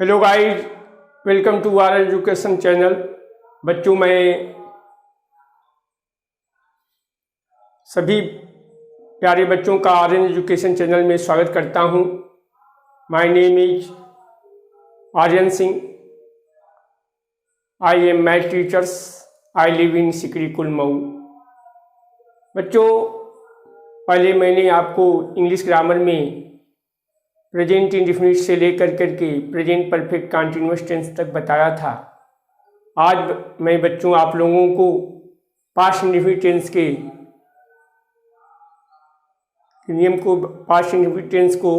Hello guys, welcome to our education channel. बच्चों, मैं सभी प्यारे बच्चों का आर एजुकेशन चैनल में स्वागत करता हूं। My name is Aryan Singh. I am math teachers. I live in Sikri Kul Mau. बच्चों, पहले मैंने आपको इंग्लिश ग्रामर में प्रेजेंट इंडेफिनिट से लेकर करके प्रेजेंट परफेक्ट कंटीन्यूअस टेंस तक बताया था। आज मैं बच्चों आप लोगों को पास्ट इंडेफिनिट टेंस के नियम को, पास्ट इंडेफिनिट टेंस को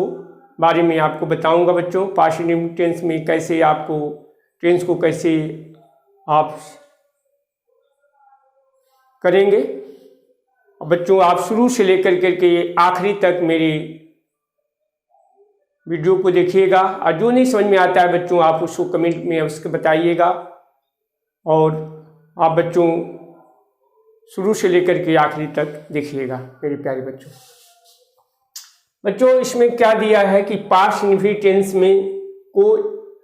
बारे में आपको बताऊंगा। बच्चों, पास्ट इंडेफिनिट टेंस में कैसे आपको टेंस को कैसे आप करेंगे। बच्चों, आप शुरू से लेकर करके आखिरी तक मेरे वीडियो को देखिएगा और जो नहीं समझ में आता है बच्चों, आप उसको कमेंट में उसके बताइएगा। और आप बच्चों शुरू से लेकर के आखिरी तक देखिएगा मेरे प्यारे बच्चों। बच्चों, इसमें क्या दिया है कि पास्ट इंडेफिनिट टेंस में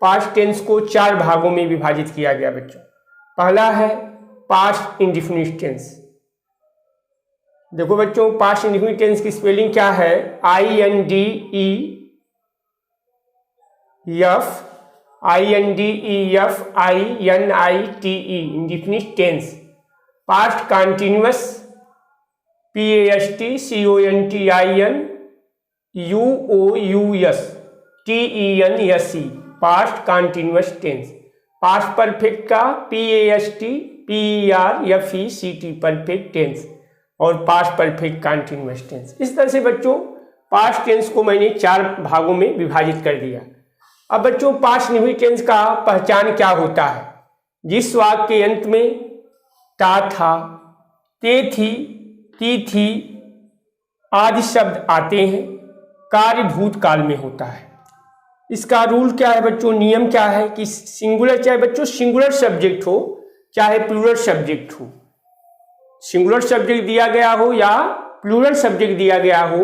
पास्ट टेंस को 4 भागों में विभाजित किया गया। बच्चों, पहला है पास्ट इंडेफिनिट टेंस। देखो बच्चों, पास्ट इंडेफिनिट टेंस की स्पेलिंग क्या है? INDEF indefinite tense. Past continuous PASTCONTINUOUS past continuous tense. Past perfect का PASTPERFECT परफेक्ट टेंस और पास्ट परफेक्ट कंटिन्यूअस टेंस। इस तरह से बच्चों पास्ट टेंस को मैंने 4 भागों में विभाजित कर दिया। अब बच्चों, पास्ट इंडेफिनिट टेंस का पहचान क्या होता है? जिस वाक्य के अंत में ता था, ते थी, ती थी आदि शब्द आते हैं, कार्य भूतकाल में होता है। इसका रूल क्या है बच्चों? नियम क्या है कि सिंगुलर, चाहे बच्चों सिंगुलर सब्जेक्ट हो चाहे प्लूरल सब्जेक्ट हो, सिंगुलर सब्जेक्ट दिया गया हो या प्लूरल सब्जेक्ट दिया गया हो,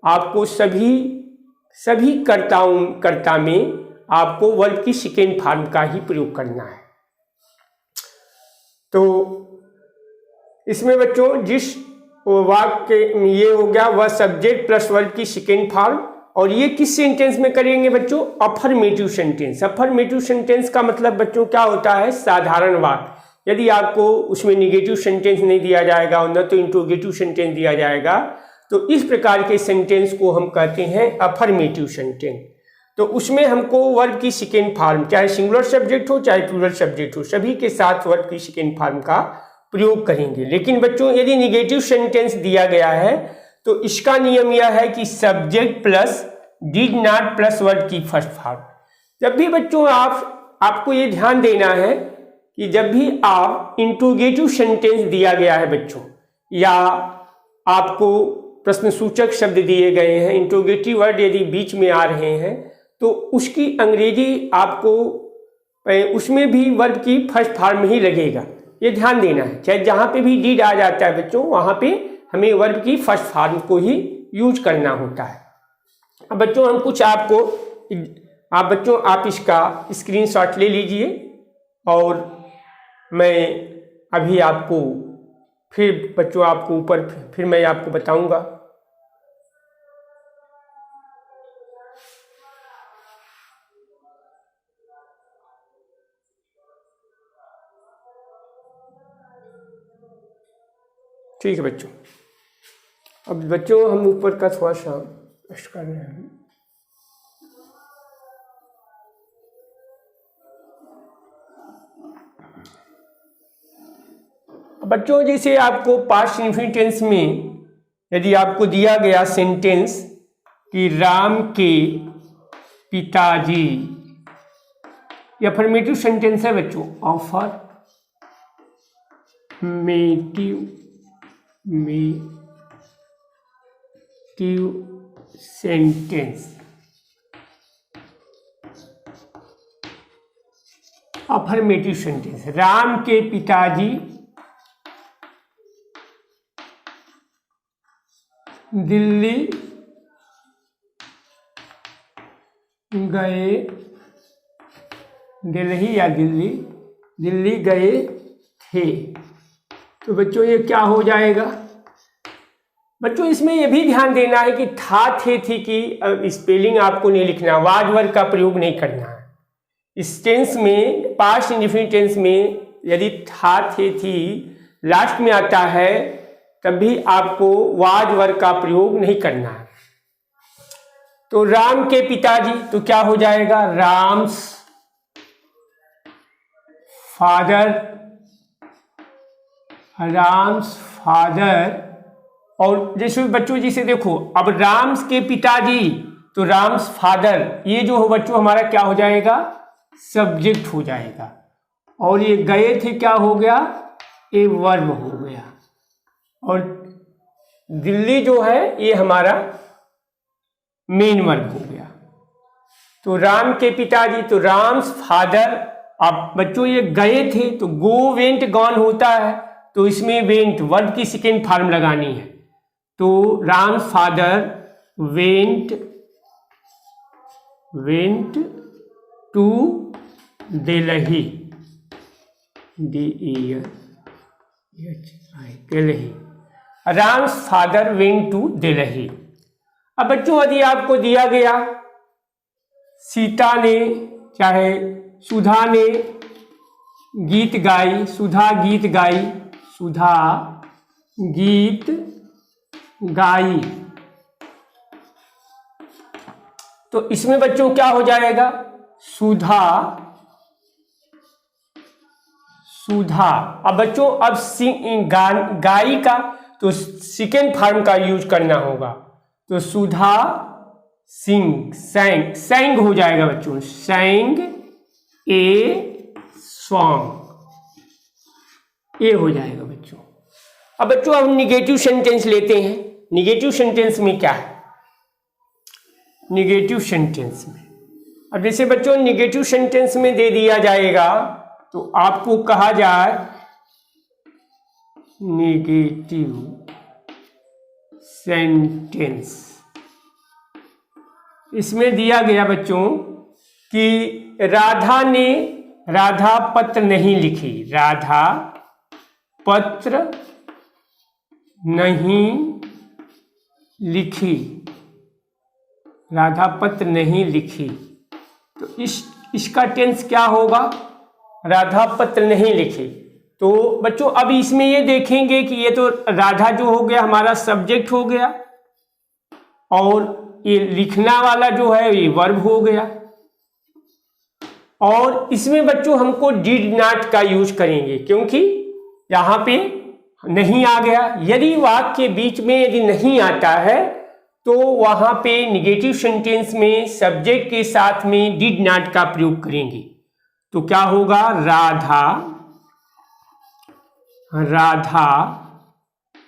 आपको सभी कर्ता में आपको वर्ब की सेकेंड फॉर्म का ही प्रयोग करना है। तो इसमें बच्चों जिस वाक्य ये हो गया वह सब्जेक्ट प्लस वर्ब की सेकेंड फॉर्म। और ये किस सेंटेंस में करेंगे बच्चों? Affirmative sentence. अफर्मेटिव सेंटेंस का मतलब बच्चों क्या होता है? साधारण वाक्य। यदि आपको उसमें निगेटिव सेंटेंस नहीं दिया जाएगा और न तो इंट्रोगेटिव सेंटेंस दिया जाएगा, तो इस प्रकार के सेंटेंस को हम कहते हैं अफर्मेटिव सेंटेंस। तो उसमें हमको वर्ब की सेकेंड फॉर्म, चाहे सिंगुलर सब्जेक्ट हो चाहे प्लूरल सब्जेक्ट हो, सभी के साथ वर्ब की सेकेंड फॉर्म का प्रयोग करेंगे। लेकिन बच्चों यदि निगेटिव सेंटेंस दिया गया है तो इसका नियम यह है कि subject plus did not plus verb की फर्स्ट फॉर्म। जब भी बच्चों आपको ये ध्यान देना है कि जब भी आप इंट्रोगेटिव सेंटेंस दिया गया है बच्चों, या आपको प्रश्नसूचक शब्द दिए गए हैं, इंट्रोगेटिव वर्ड यदि बीच में आ रहे हैं, तो उसकी अंग्रेजी आपको उसमें भी वर्ब की फर्स्ट फॉर्म ही लगेगा। ये ध्यान देना है। चाहे जहाँ पे भी डिड आ जाता है बच्चों, वहाँ पे हमें वर्ब की फर्स्ट फॉर्म को ही यूज करना होता है। अब बच्चों हम कुछ आप इसका स्क्रीनशॉट ले लीजिए और मैं अभी आपको फिर बच्चों आपको ऊपर फिर मैं आपको बताऊंगा। ठीक है बच्चों। अब बच्चों हम ऊपर का थोड़ा सा स्पष्ट कर रहे हैं। बच्चों जैसे आपको पास्ट इंडेफिनिट टेंस में यदि आपको दिया गया सेंटेंस कि राम के पिताजी, यह अफर्मेटिव सेंटेंस है बच्चों। Affirmative sentence. Affirmative sentence, Ram के पिताजी दिल्ली गए दिल्ली या दिल्ली, दिल्ली गए थे। तो बच्चों ये क्या हो जाएगा? बच्चों इसमें ये भी ध्यान देना है कि था थे थी की स्पेलिंग आपको नहीं लिखना, वाज वर्ग का प्रयोग नहीं करना है। इस टेंस में, पास्ट इंडेफिनिट टेंस में यदि था थे थी लास्ट में आता है तब भी आपको वाज वर्ग का प्रयोग नहीं करना है। तो राम के पिताजी, तो क्या हो जाएगा? Ram's father, Ram's father. और जैसे बच्चों जिसे देखो, अब राम्स के पिताजी तो राम्स फादर, ये जो हो बच्चों हमारा क्या हो जाएगा? सब्जेक्ट हो जाएगा। और ये गए थे क्या हो गया? ए वर्ब हो गया। और दिल्ली जो है ये हमारा मेन वर्ब हो गया। तो राम के पिताजी तो राम्स फादर। अब बच्चों ये गए थे तो गो वेंट गॉन होता है, तो इसमें वेंट वर्ब की सेकेंड फॉर्म लगानी है। तो Ram's father went to Delhi, Delhi. Ram's father went to Delhi. अब बच्चों यदि आपको दिया गया सीता ने चाहे सुधा ने गीत गाई, सुधा गीत गाई, सुधा गीत गाई, तो इसमें बच्चों क्या हो जाएगा? सुधा, सुधा। अब बच्चों अब गाई का तो सेकेंड फॉर्म का यूज करना होगा। तो सुधा सिंग, सैंग, सैंग हो जाएगा बच्चों, सैंग ए सॉन्ग, ये हो जाएगा बच्चों। अब बच्चों हम निगेटिव सेंटेंस लेते हैं। निगेटिव सेंटेंस में क्या है? निगेटिव सेंटेंस में अब जैसे बच्चों निगेटिव सेंटेंस में दे दिया जाएगा तो आपको कहा जाए निगेटिव सेंटेंस। इसमें दिया गया बच्चों कि राधा पत्र नहीं लिखी, राधा पत्र नहीं लिखी, राधा पत्र नहीं लिखी। तो इसका टेंस क्या होगा? राधा पत्र नहीं लिखी। तो बच्चों अब इसमें ये देखेंगे कि ये तो राधा जो हो गया हमारा सब्जेक्ट हो गया, और ये लिखना वाला जो है ये वर्ब हो गया। और इसमें बच्चों हमको डिड नॉट का यूज करेंगे क्योंकि यहाँ पे नहीं आ गया। यदि वाक्य के बीच में यदि नहीं आता है तो वहां पे निगेटिव सेंटेंस में सब्जेक्ट के साथ में डिड नॉट का प्रयोग करेंगे। तो क्या होगा? राधा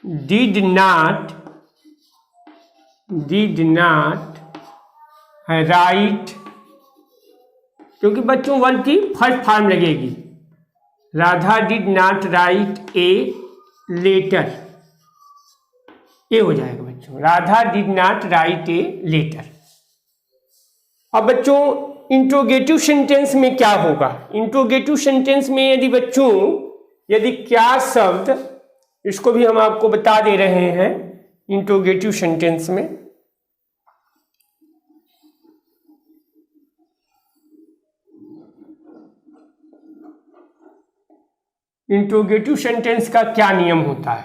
डिड नॉट राइट, क्योंकि बच्चों वर्ब की फर्स्ट फॉर्म लगेगी। Radha did not write a letter, ये हो जाएगा बच्चों, Radha did not write a letter. अब बच्चों इंट्रोगेटिव सेंटेंस में क्या होगा? इंट्रोगेटिव सेंटेंस में यदि क्या शब्द, इसको भी हम आपको बता दे रहे हैं। इंट्रोगेटिव सेंटेंस में इंट्रोगेटिव सेंटेंस का क्या नियम होता है?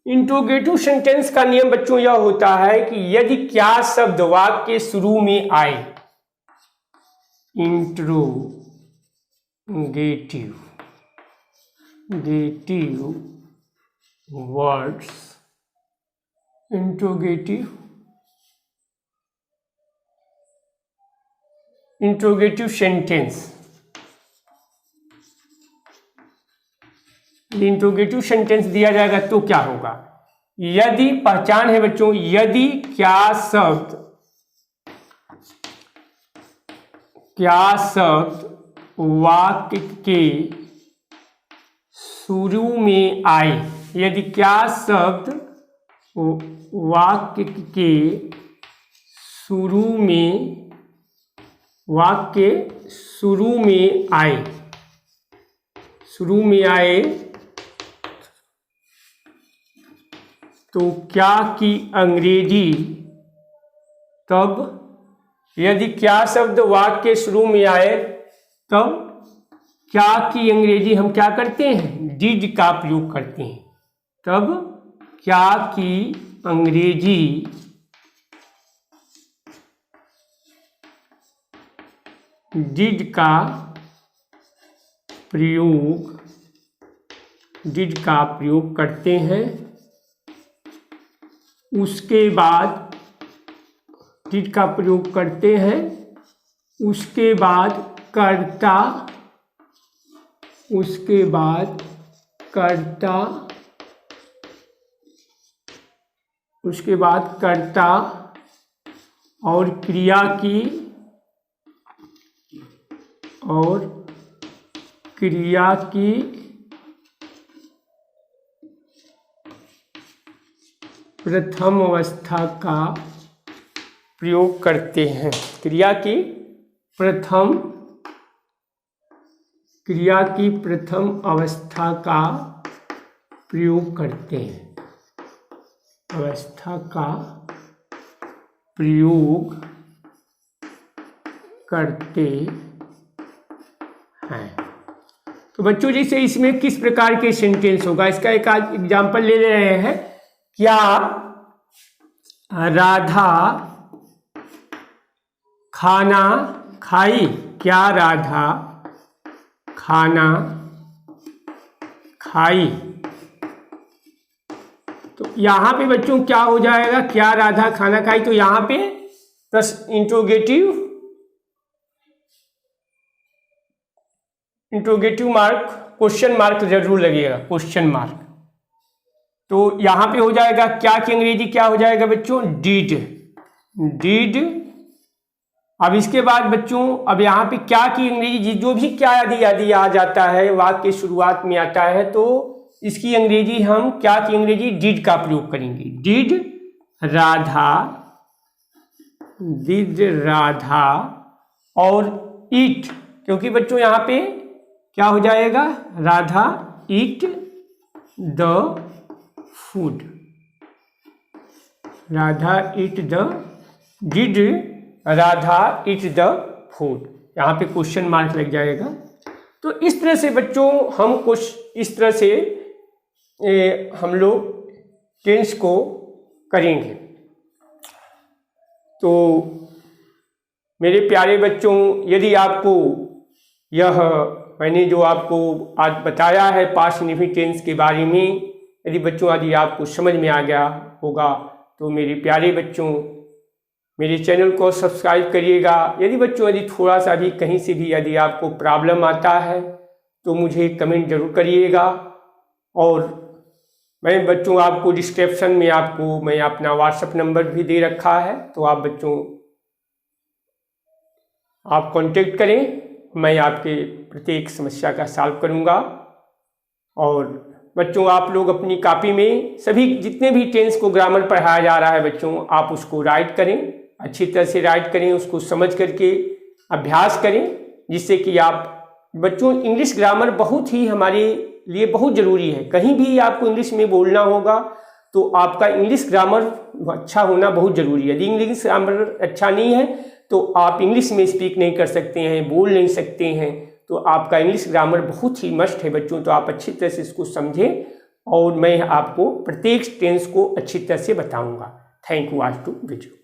इंट्रोगेटिव सेंटेंस का नियम बच्चों यह होता है कि यदि क्या शब्द वाक्य के शुरू में आए, interrogative words, interrogative sentence, interrogative sentence दिया जाएगा तो क्या होगा? यदि पहचान है बच्चों, यदि क्या शब्द वाक्य के शुरू में आए, यदि क्या शब्द वाक्य के शुरू में वाक्य शुरू में आए तो क्या की अंग्रेजी, तब यदि क्या शब्द वाक्य शुरू में आए तब क्या की अंग्रेजी हम क्या करते हैं, डिड का प्रयोग करते हैं। तब क्या की अंग्रेजी डिड का प्रयोग करते हैं। उसके बाद डिड का प्रयोग करते हैं, उसके बाद कर्ता और क्रिया की प्रथम अवस्था का प्रयोग करते हैं। क्रिया की प्रथम अवस्था का प्रयोग करते हैं। तो बच्चों जैसे इसमें किस प्रकार के सेंटेंस होगा, इसका एक एग्जाम्पल ले रहे हैं। क्या राधा खाना खाई? क्या राधा खाना खाई? तो यहाँ पे बच्चों क्या हो जाएगा, क्या राधा खाना खाई, तो यहाँ पे plus interrogative mark, question mark जरूर लगेगा, क्वेश्चन मार्क। तो यहाँ पे हो जाएगा क्या की अंग्रेजी क्या हो जाएगा बच्चों, डिड। अब इसके बाद बच्चों, अब यहाँ पे क्या की अंग्रेजी, जो भी क्या यदि आ जाता है वाक्य के शुरुआत में आता है तो इसकी अंग्रेजी हम क्या की अंग्रेजी डिड का प्रयोग करेंगे। डिड राधा और ईट, क्योंकि बच्चों यहाँ पे क्या हो जाएगा, Radha eat the food. Did Radha eat the food, यहाँ पे क्वेश्चन मार्क लग जाएगा। तो इस तरह से बच्चों हम कुछ इस तरह से हम लोग टेंस को करेंगे। तो मेरे प्यारे बच्चों, यदि आपको यह मैंने जो आपको आज बताया है पास्ट इंडेफिनिट टेंस के बारे में, यदि बच्चों यदि आपको समझ में आ गया होगा तो मेरे प्यारे बच्चों मेरे चैनल को सब्सक्राइब करिएगा। यदि बच्चों यदि थोड़ा सा भी कहीं से भी यदि आपको प्रॉब्लम आता है तो मुझे कमेंट जरूर करिएगा। और मैं बच्चों आपको डिस्क्रिप्शन में मैं अपना व्हाट्सएप नंबर भी दे रखा है, तो आप बच्चों आप कांटेक्ट करें, मैं आपके प्रत्येक समस्या का सॉल्व करूंगा। और बच्चों आप लोग अपनी कॉपी में सभी जितने भी टेंस को ग्रामर पढ़ाया जा रहा है बच्चों, आप उसको राइट करें, अच्छी तरह से राइट करें, उसको समझ करके अभ्यास करें, जिससे कि आप बच्चों इंग्लिश ग्रामर बहुत ही हमारे लिए बहुत ज़रूरी है। कहीं भी आपको इंग्लिश में बोलना होगा तो आपका इंग्लिश ग्रामर अच्छा होना बहुत ज़रूरी है। यदि इंग्लिश ग्रामर अच्छा नहीं है तो आप इंग्लिश में स्पीक नहीं कर सकते हैं, बोल नहीं सकते हैं। तो आपका इंग्लिश ग्रामर बहुत ही मस्ट है बच्चों, तो आप अच्छी तरह से इसको समझें और मैं आपको प्रत्येक टेंस को अच्छी तरह से बताऊंगा। थैंक यू आज टू वीडियो।